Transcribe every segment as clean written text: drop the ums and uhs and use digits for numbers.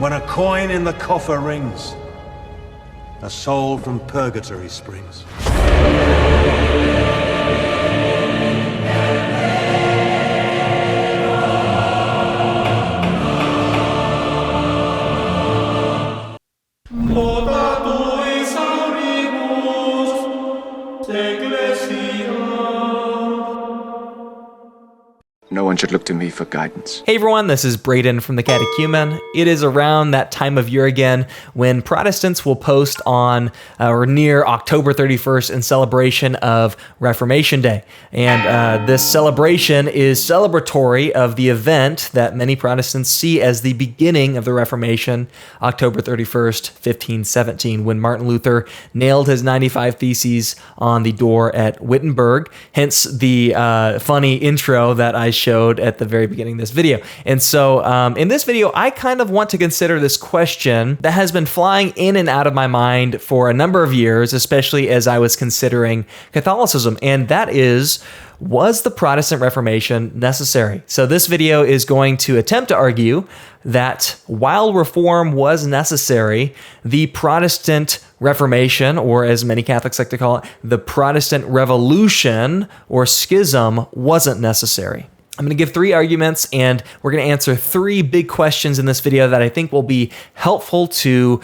When a coin in the coffer rings, a soul from purgatory springs. No one should look to me for guidance. Hey everyone, this is Braden from the Catechumen. It is around that time of year again when Protestants will post on or near October 31st in celebration of Reformation Day. And this celebration is celebratory of the event that many Protestants see as the beginning of the Reformation, October 31st, 1517, when Martin Luther nailed his 95 Theses on the door at Wittenberg, hence the funny intro that I showed at the very beginning of this video. And so in this video, I kind of want to consider this question that has been flying in and out of my mind for a number of years, especially as I was considering Catholicism. And that is, was the Protestant Reformation necessary? So this video is going to attempt to argue that while reform was necessary, the Protestant Reformation, or as many Catholics like to call it, the Protestant Revolution or schism, wasn't necessary. I'm going to give three arguments, and we're going to answer three big questions in this video that I think will be helpful to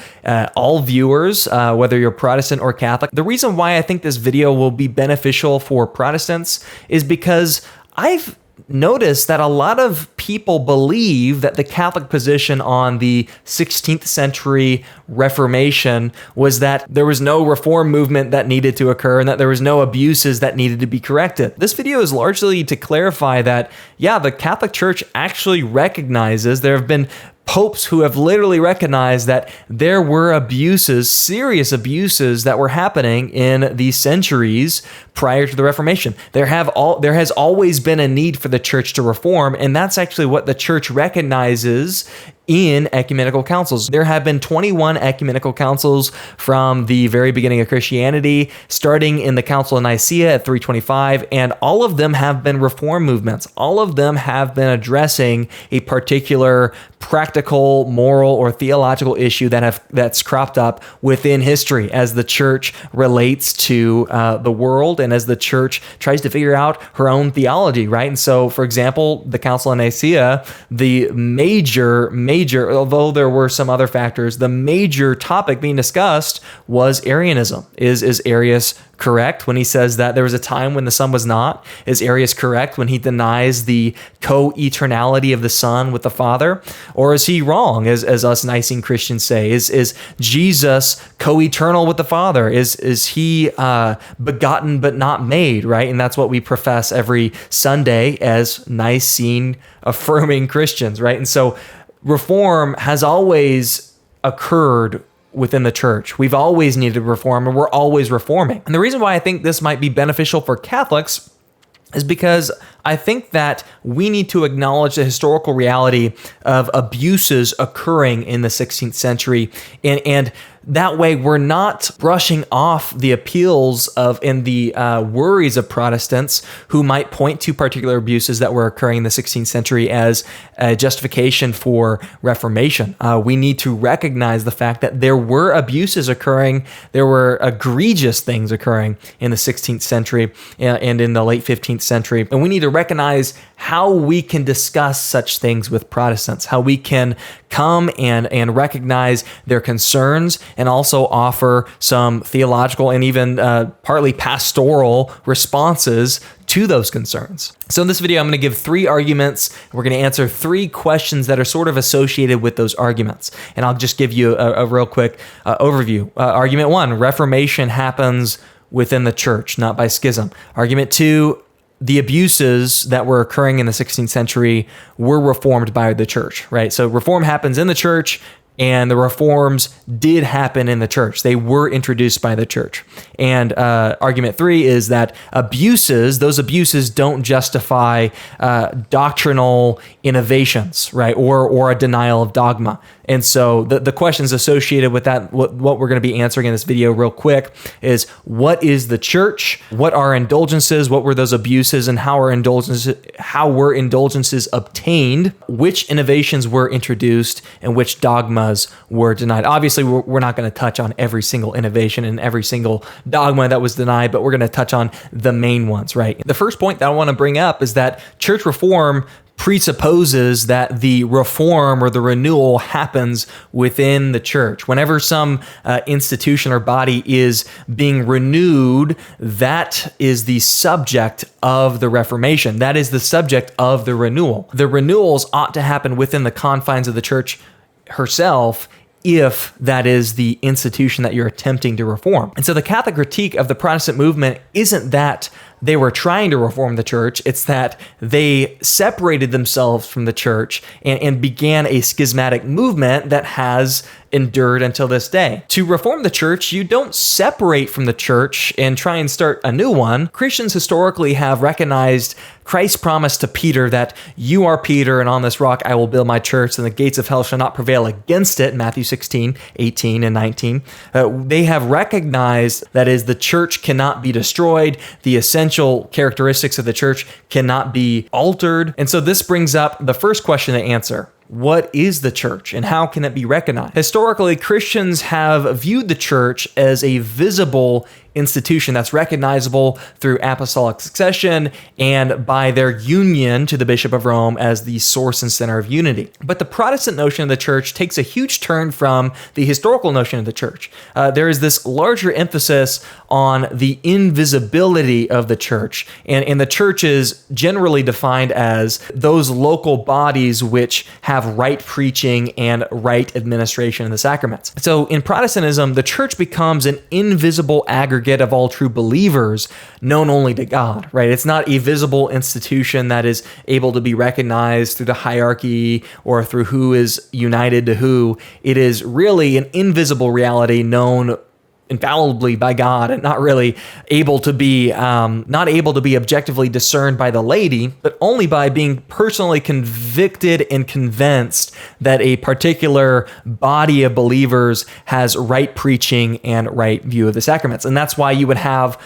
all viewers, whether you're Protestant or Catholic. The reason why I think this video will be beneficial for Protestants is because I've noticed that a lot of people believe that the Catholic position on the 16th century Reformation was that there was no reform movement that needed to occur and that there was no abuses that needed to be corrected. This video is largely to clarify that, yeah, the Catholic Church actually recognizes there have been popes who have literally recognized that there were abuses, serious abuses that were happening in the centuries prior to the Reformation. There has always been a need for the church to reform, and that's actually what the church recognizes in ecumenical councils. There have been 21 ecumenical councils from the very beginning of Christianity, starting in the Council of Nicaea at 325, and all of them have been reform movements. All of them have been addressing a particular practical, moral, or theological issue that's cropped up within history as the church relates to the world and as the church tries to figure out her own theology, right? And so, for example, the Council of Nicaea, the major, although there were some other factors, the major topic being discussed was Arianism. Is Arius correct when he says that there was a time when the Son was not? Is Arius correct when he denies the co-eternality of the Son with the Father? Or is he wrong, as us Nicene Christians say? Is Jesus co-eternal with the Father? Is he begotten but not made, right? And that's what we profess every Sunday as Nicene affirming Christians, right? And so reform has always occurred within the church. We've always needed reform, and we're always reforming. And the reason why I think this might be beneficial for Catholics is because I think that we need to acknowledge the historical reality of abuses occurring in the 16th century. And that way we're not brushing off the appeals of and the worries of Protestants who might point to particular abuses that were occurring in the 16th century as a justification for Reformation. We need to recognize the fact that there were abuses occurring, there were egregious things occurring in the 16th century and in the late 15th century. And we need to recognize how we can discuss such things with Protestants, how we can come and recognize their concerns and also offer some theological and even partly pastoral responses to those concerns. So in this video, I'm going to give three arguments. We're going to answer three questions that are sort of associated with those arguments. And I'll just give you a real quick overview. Argument one, Reformation happens within the church, not by schism. Argument two, the abuses that were occurring in the 16th century were reformed by the church, right? So reform happens in the church, and the reforms did happen in the church. They were introduced by the church. And argument three is that those abuses don't justify doctrinal innovations, right? Or a denial of dogma. And so the questions associated with that, what we're going to be answering in this video real quick is, what is the church? What are indulgences? What were those abuses, and how were indulgences obtained? Which innovations were introduced, and which dogmas dogmas were denied. Obviously, we're not going to touch on every single innovation and every single dogma that was denied, but we're going to touch on the main ones, right? The first point that I want to bring up is that church reform presupposes that the reform or the renewal happens within the church. Whenever some institution or body is being renewed, that is the subject of the Reformation. That is the subject of the renewal. The renewals ought to happen within the confines of the church herself, if that is the institution that you're attempting to reform. And so the Catholic critique of the Protestant movement isn't that they were trying to reform the church, it's that they separated themselves from the church and began a schismatic movement that has endured until this day. To reform the church, you don't separate from the church and try and start a new one. Christians historically have recognized Christ's promise to Peter that you are Peter, and on this rock I will build my church, and the gates of hell shall not prevail against it, Matthew 16, 18, and 19. They have recognized that is the church cannot be destroyed, the essential characteristics of the church cannot be altered. And so this brings up the first question to answer. What is the church and how can it be recognized? Historically, Christians have viewed the church as a visible institution that's recognizable through apostolic succession and by their union to the Bishop of Rome as the source and center of unity. But the Protestant notion of the church takes a huge turn from the historical notion of the church. There is this larger emphasis on the invisibility of the church, and the church is generally defined as those local bodies which have right preaching and right administration in the sacraments. So in Protestantism, the church becomes an invisible aggregate of all true believers known only to God, right? It's not a visible institution that is able to be recognized through the hierarchy or through who is united to who. It is really an invisible reality known infallibly by God and not really able to be objectively discerned by the laity, but only by being personally convicted and convinced that a particular body of believers has right preaching and right view of the sacraments. And that's why you would have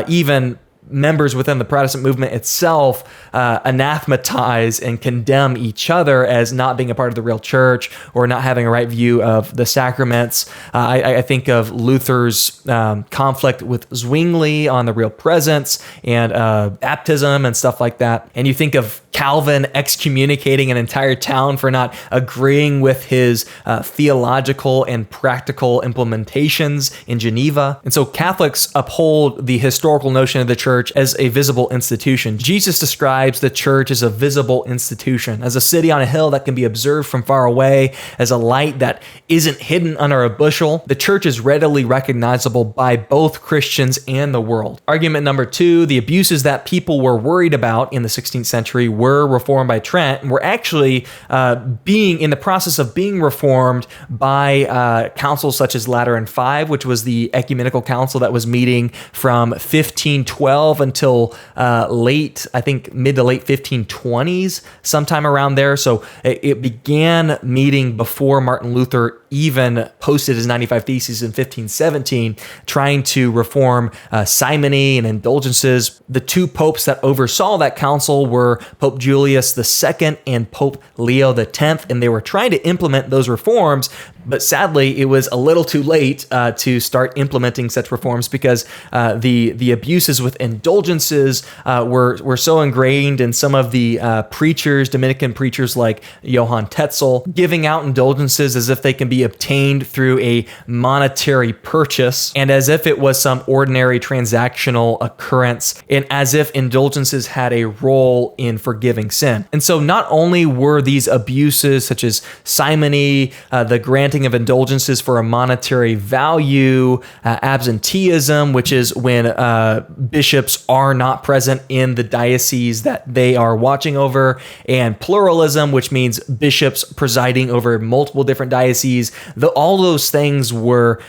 even members within the Protestant movement itself anathematize and condemn each other as not being a part of the real church or not having a right view of the sacraments. I think of Luther's conflict with Zwingli on the real presence and baptism and stuff like that. And you think of Calvin excommunicating an entire town for not agreeing with his theological and practical implementations in Geneva. And so Catholics uphold the historical notion of the church as a visible institution. Jesus describes the church as a visible institution, as a city on a hill that can be observed from far away, as a light that isn't hidden under a bushel. The church is readily recognizable by both Christians and the world. Argument number 2, the abuses that people were worried about in the 16th century were reformed by Trent and were actually being in the process of being reformed by councils such as Lateran V, which was the ecumenical council that was meeting from 1512 until mid to late 1520s, sometime around there. So it began meeting before Martin Luther even posted his 95 Theses in 1517, trying to reform simony and indulgences. The two popes that oversaw that council were Pope Julius II and Pope Leo X, and they were trying to implement those reforms, but sadly, it was a little too late to start implementing such reforms because the abuses with indulgences were so ingrained in some of the preachers, Dominican preachers like Johann Tetzel, giving out indulgences as if they can be obtained through a monetary purchase and as if it was some ordinary transactional occurrence and as if indulgences had a role in forgiving sin. And so not only were these abuses such as simony, the granting of indulgences for a monetary value, absenteeism, which is when bishops are not present in the diocese that they are watching over, and pluralism, which means bishops presiding over multiple different dioceses. All those things were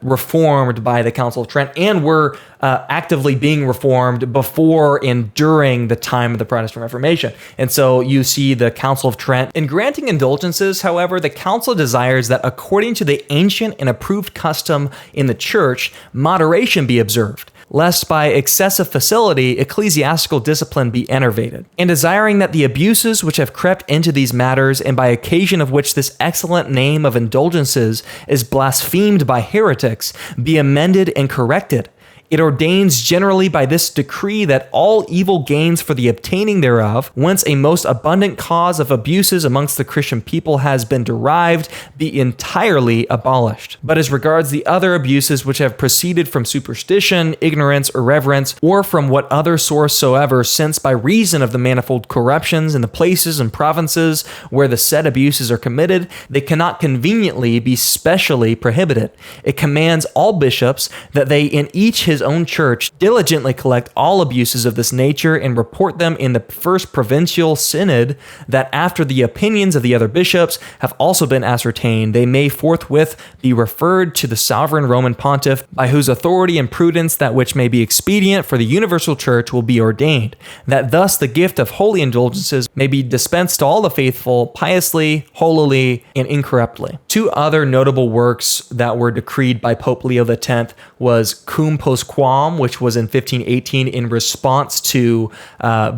reformed by the Council of Trent and were actively being reformed before and during the time of the Protestant Reformation. And so you see the Council of Trent. In granting indulgences, however, the council desires that according to the ancient and approved custom in the church, moderation be observed, lest by excessive facility ecclesiastical discipline be enervated, and desiring that the abuses which have crept into these matters, and by occasion of which this excellent name of indulgences is blasphemed by heretics, be amended and corrected. It ordains generally by this decree that all evil gains for the obtaining thereof, whence a most abundant cause of abuses amongst the Christian people has been derived, be entirely abolished. But as regards the other abuses which have proceeded from superstition, ignorance, irreverence, or from what other source soever, since by reason of the manifold corruptions in the places and provinces where the said abuses are committed, they cannot conveniently be specially prohibited. It commands all bishops that they in each his own church diligently collect all abuses of this nature and report them in the first provincial synod, that after the opinions of the other bishops have also been ascertained, they may forthwith be referred to the sovereign Roman pontiff, by whose authority and prudence that which may be expedient for the universal church will be ordained, that thus the gift of holy indulgences may be dispensed to all the faithful piously, holily, and incorruptly. Two other notable works that were decreed by Pope Leo X was Cum Postquam, which was in 1518 in response to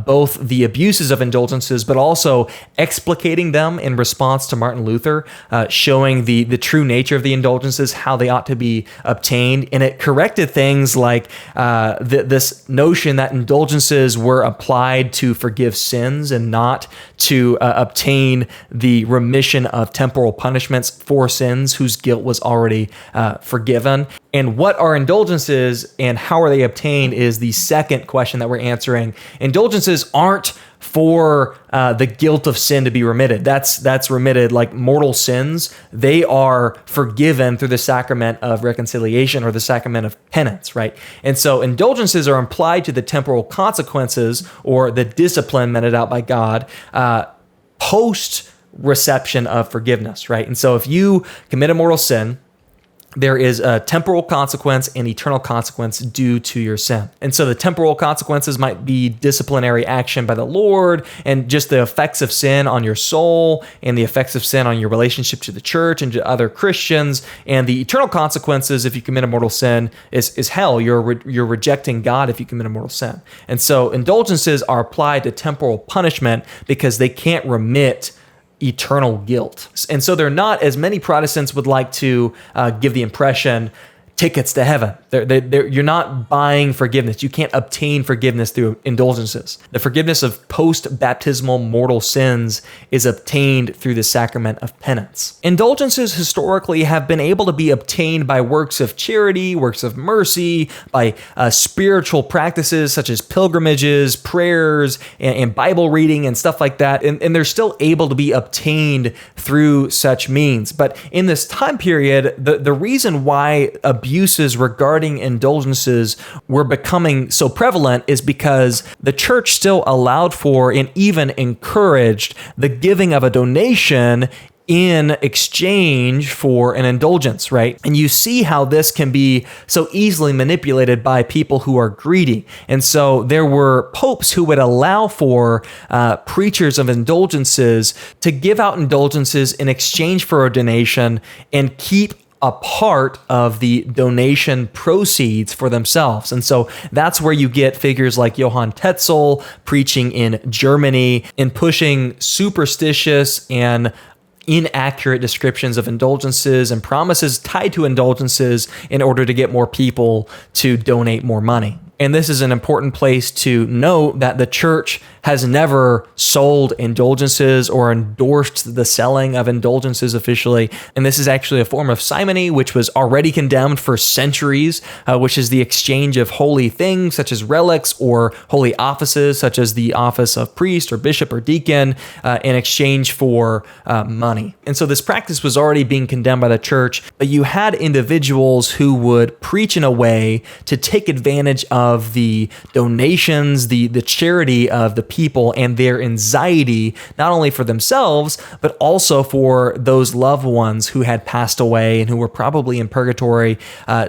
both the abuses of indulgences, but also explicating them in response to Martin Luther, showing the true nature of the indulgences, how they ought to be obtained. And it corrected things like this notion that indulgences were applied to forgive sins and not to obtain the remission of temporal punishments for sins whose guilt was already forgiven. And what are indulgences and how are they obtained is the second question that we're answering. Indulgences aren't for the guilt of sin to be remitted. That's remitted like mortal sins. They are forgiven through the sacrament of reconciliation or the sacrament of penance, right? And so indulgences are applied to the temporal consequences or the discipline meted out by God post reception of forgiveness, right? And so if you commit a mortal sin, there is a temporal consequence and eternal consequence due to your sin. And so the temporal consequences might be disciplinary action by the Lord and just the effects of sin on your soul and the effects of sin on your relationship to the church and to other Christians. And the eternal consequences, if you commit a mortal sin, is hell. You're rejecting God if you commit a mortal sin. And so indulgences are applied to temporal punishment because they can't remit eternal guilt. And so they're not, as many Protestants would like to give the impression, tickets to heaven. You're not buying forgiveness. You can't obtain forgiveness through indulgences. The forgiveness of post-baptismal mortal sins is obtained through the sacrament of penance. Indulgences historically have been able to be obtained by works of charity, works of mercy, by spiritual practices such as pilgrimages, prayers, and Bible reading and stuff like that. And they're still able to be obtained through such means. But in this time period, the reason why abuses regarding indulgences were becoming so prevalent is because the church still allowed for and even encouraged the giving of a donation in exchange for an indulgence, right? And you see how this can be so easily manipulated by people who are greedy. And so there were popes who would allow for preachers of indulgences to give out indulgences in exchange for a donation and keep a part of the donation proceeds for themselves. And so that's where you get figures like Johann Tetzel preaching in Germany and pushing superstitious and inaccurate descriptions of indulgences and promises tied to indulgences in order to get more people to donate more money. And this is an important place to note that the church has never sold indulgences or endorsed the selling of indulgences officially. And this is actually a form of simony, which was already condemned for centuries, which is the exchange of holy things such as relics or holy offices such as the office of priest or bishop or deacon in exchange for money. And so this practice was already being condemned by the church, but you had individuals who would preach in a way to take advantage of of the donations, the charity of the people, and their anxiety, not only for themselves, but also for those loved ones who had passed away and who were probably in purgatory,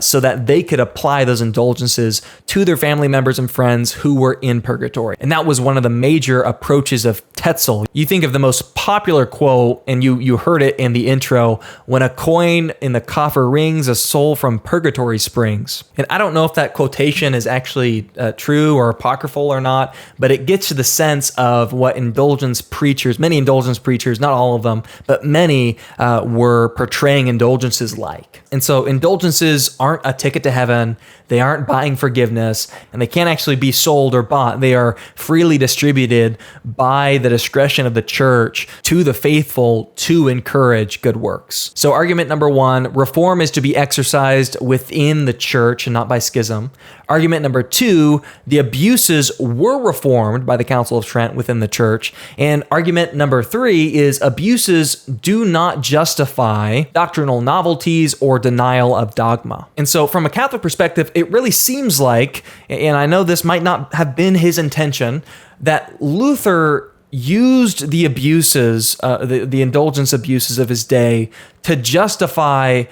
so that they could apply those indulgences to their family members and friends who were in purgatory. And that was one of the major approaches of Tetzel. You think of the most popular quote, and you heard it in the intro, "When a coin in the coffer rings, a soul from purgatory springs." And I don't know if that quotation is actually true or apocryphal or not, but it gets to the sense of what indulgence preachers, many indulgence preachers, not all of them, but many were portraying indulgences like. And so indulgences aren't a ticket to heaven. They aren't buying forgiveness, and they can't actually be sold or bought. They are freely distributed by the discretion of the church to the faithful to encourage good works. So argument number one, reform is to be exercised within the church and not by schism. Argument number two, the abuses were reformed by the Council of Trent within the church. And argument number three is abuses do not justify doctrinal novelties or denial of dogma. And so from a Catholic perspective, it really seems like, and I know this might not have been his intention, that Luther used the abuses, the indulgence abuses of his day to justify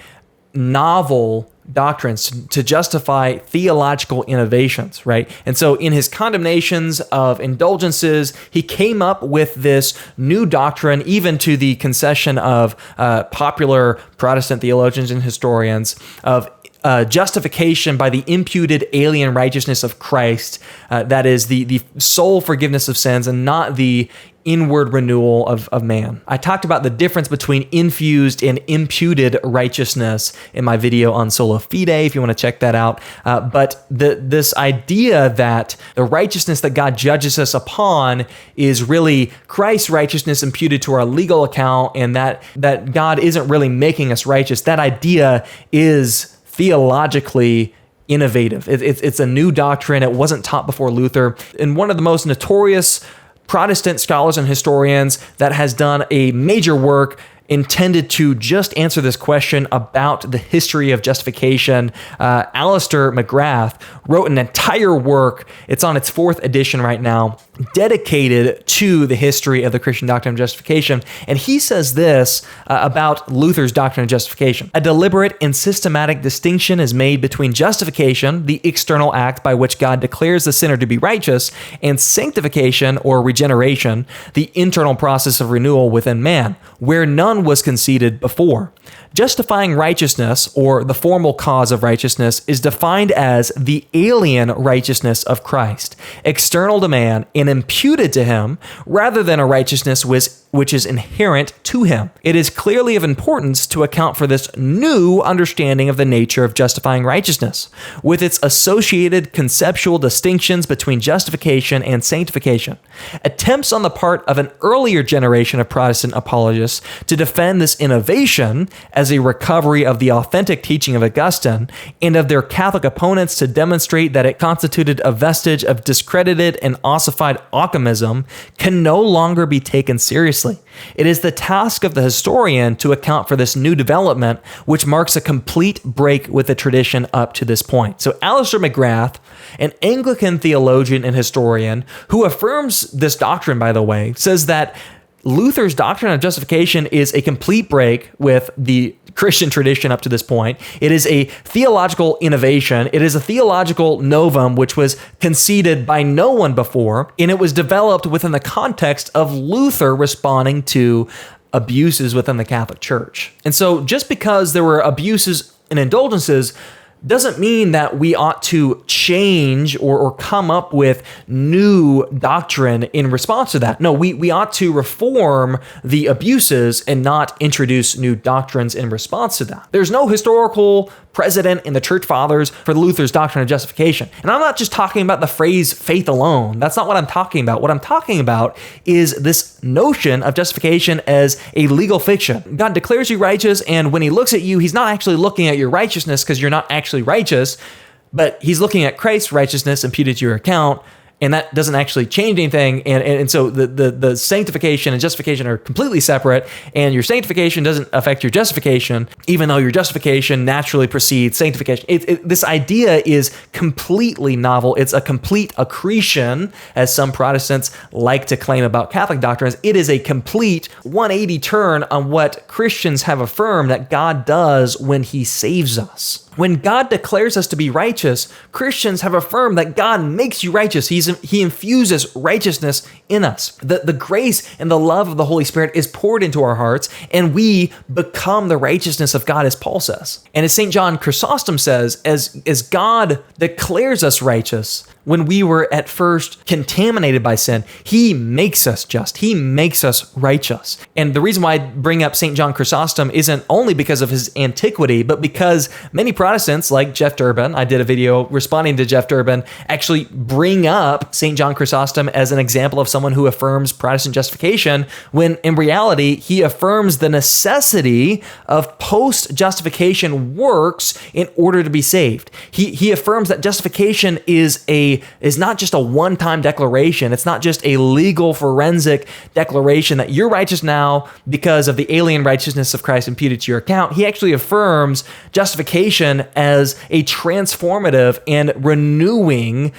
novel doctrines, to justify theological innovations, right? And so in his condemnations of indulgences, he came up with this new doctrine, even to the concession of popular Protestant theologians and historians, of justification by the imputed alien righteousness of Christ, that is the sole forgiveness of sins and not the inward renewal of man. I talked about the difference between infused and imputed righteousness in my video on Sola Fide, if you want to check that out. But this idea that the righteousness that God judges us upon is really Christ's righteousness imputed to our legal account, and that God isn't really making us righteous, that idea is theologically innovative. It's a new doctrine. It wasn't taught before Luther. And one of the most notorious Protestant scholars and historians that has done a major work intended to just answer this question about the history of justification, Alistair McGrath wrote an entire work. It's on its 4th edition right now, dedicated to the history of the Christian doctrine of justification. And he says this about Luther's doctrine of justification: "A deliberate and systematic distinction is made between justification, the external act by which God declares the sinner to be righteous, and sanctification or regeneration, the internal process of renewal within man, where none was conceded before. Justifying righteousness, or the formal cause of righteousness, is defined as the alien righteousness of Christ, external to man and imputed to him, rather than a righteousness which is inherent to him. It is clearly of importance to account for this new understanding of the nature of justifying righteousness, with its associated conceptual distinctions between justification and sanctification. Attempts on the part of an earlier generation of Protestant apologists to defend this innovation as a recovery of the authentic teaching of Augustine, and of their Catholic opponents to demonstrate that it constituted a vestige of discredited and ossified Ockhamism, can no longer be taken seriously. It is the task of the historian to account for this new development, which marks a complete break with the tradition up to this point." So Alistair McGrath, an Anglican theologian and historian who affirms this doctrine, by the way, says that Luther's doctrine of justification is a complete break with the Christian tradition up to this point. It is a theological innovation. It is a theological novum which was conceded by no one before, and it was developed within the context of Luther responding to abuses within the Catholic Church. And so just because there were abuses and indulgences doesn't mean that we ought to change or come up with new doctrine in response to that. No, we ought to reform the abuses and not introduce new doctrines in response to that. There's no historical precedent in the church fathers for Luther's doctrine of justification. And I'm not just talking about the phrase faith alone. That's not what I'm talking about. What I'm talking about is this notion of justification as a legal fiction. God declares you righteous, and when he looks at you, he's not actually looking at your righteousness because you're not actually righteous, but he's looking at Christ's righteousness imputed to your account, And that doesn't actually change anything. And so the sanctification and justification are completely separate. And your sanctification doesn't affect your justification, even though your justification naturally precedes sanctification. This idea is completely novel. It's a complete accretion, as some Protestants like to claim about Catholic doctrines. It is a complete 180 turn on what Christians have affirmed that God does when he saves us. When God declares us to be righteous, Christians have affirmed that God makes you righteous. He infuses righteousness in us. The grace and the love of the Holy Spirit is poured into our hearts, and we become the righteousness of God, as Paul says. And as St. John Chrysostom says, as God declares us righteous, when we were at first contaminated by sin, he makes us just. He makes us righteous. And the reason why I bring up St. John Chrysostom isn't only because of his antiquity, but because many Protestants like Jeff Durbin, I did a video responding to Jeff Durbin, actually bring up St. John Chrysostom as an example of someone who affirms Protestant justification, when in reality, he affirms the necessity of post-justification works in order to be saved. He affirms that justification is not just a one-time declaration. It's not just a legal forensic declaration that you're righteous now because of the alien righteousness of Christ imputed to your account. He actually affirms justification as a transformative and renewing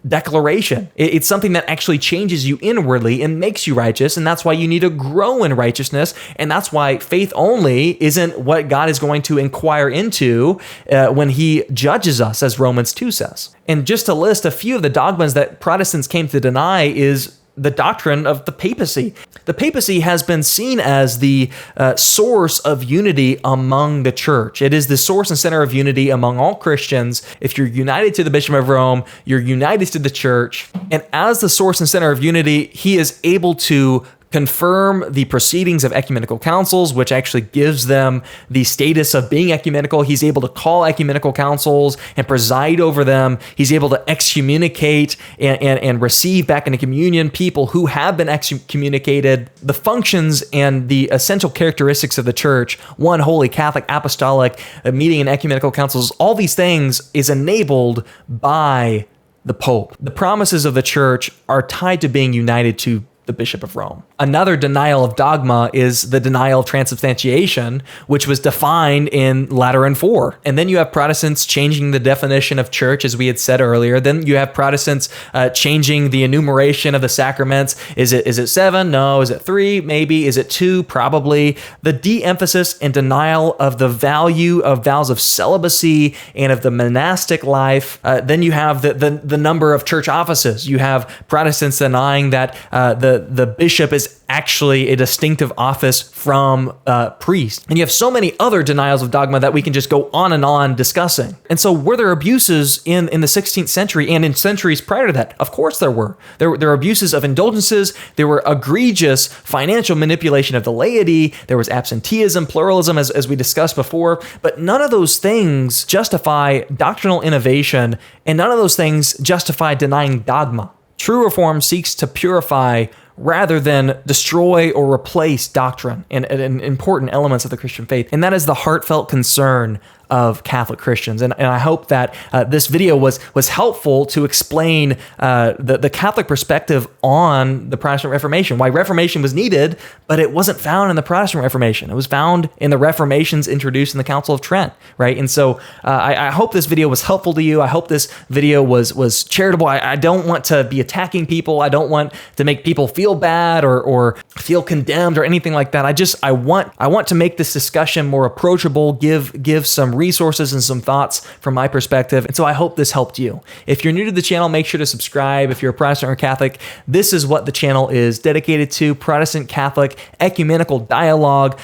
declaration. It's something that actually changes you inwardly and makes you righteous, and that's why you need to grow in righteousness, and that's why faith only isn't what God is going to inquire into when he judges us, as Romans 2 says. And just to list a few of the dogmas that Protestants came to deny is the doctrine of the papacy. The papacy has been seen as the source of unity among the church. It is the source and center of unity among all Christians. If you're united to the Bishop of Rome, you're united to the church. And as the source and center of unity, he is able to confirm the proceedings of ecumenical councils, which actually gives them the status of being ecumenical. He's able to call ecumenical councils and preside over them. He's able to excommunicate and receive back into communion people who have been excommunicated. The functions and the essential characteristics of the church, one holy, Catholic, apostolic, meeting in ecumenical councils, all these things is enabled by the Pope. The promises of the church are tied to being united to the Bishop of Rome. Another denial of dogma is the denial of transubstantiation, which was defined in Lateran 4. And then you have Protestants changing the definition of church, as we had said earlier. Then you have Protestants changing the enumeration of the sacraments. Is it 7? No. Is it 3? Maybe. Is it 2? Probably. The de-emphasis and denial of the value of vows of celibacy and of the monastic life. Then you have the number of church offices. You have Protestants denying that the bishop is actually a distinctive office from priest. And you have so many other denials of dogma that we can just go on and on discussing. And so were there abuses in the 16th century and in centuries prior to that? Of course there were. There were abuses of indulgences. There were egregious financial manipulation of the laity. There was absenteeism, pluralism, as we discussed before. But none of those things justify doctrinal innovation, and none of those things justify denying dogma. True reform seeks to purify rather than destroy or replace doctrine and important elements of the Christian faith. And that is the heartfelt concern of Catholic Christians. And I hope that this video was helpful to explain the Catholic perspective on the Protestant Reformation, why Reformation was needed, but it wasn't found in the Protestant Reformation. It was found in the Reformations introduced in the Council of Trent, right? And so I hope this video was helpful to you. I hope this video was charitable. I don't want to be attacking people. I don't want to make people feel bad or feel condemned or anything like that. I want to make this discussion more approachable, give some resources and some thoughts from my perspective. And so I hope this helped you. If you're new to the channel, make sure to subscribe. If you're a Protestant or Catholic, this is what the channel is dedicated to: Protestant, Catholic, ecumenical dialogue,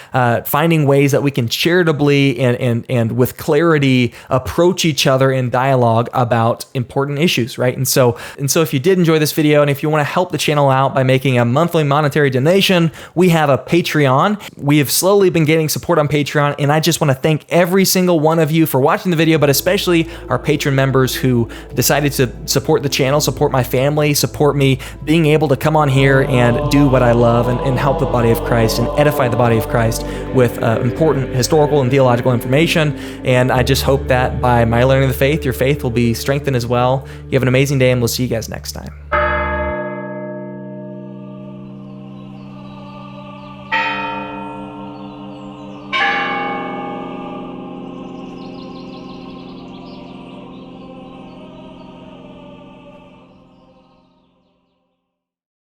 finding ways that we can charitably and with clarity approach each other in dialogue about important issues, right? And so if you did enjoy this video, and if you want to help the channel out by making a monthly monetary donation, we have a Patreon. We have slowly been getting support on Patreon, and I just want to thank every single one of you for watching the video, but especially our patron members who decided to support the channel, support my family, support me being able to come on here and do what I love and help the body of Christ and edify the body of Christ with important historical and theological information. And I just hope that by my learning the faith, your faith will be strengthened as well. You have an amazing day, and we'll see you guys next time.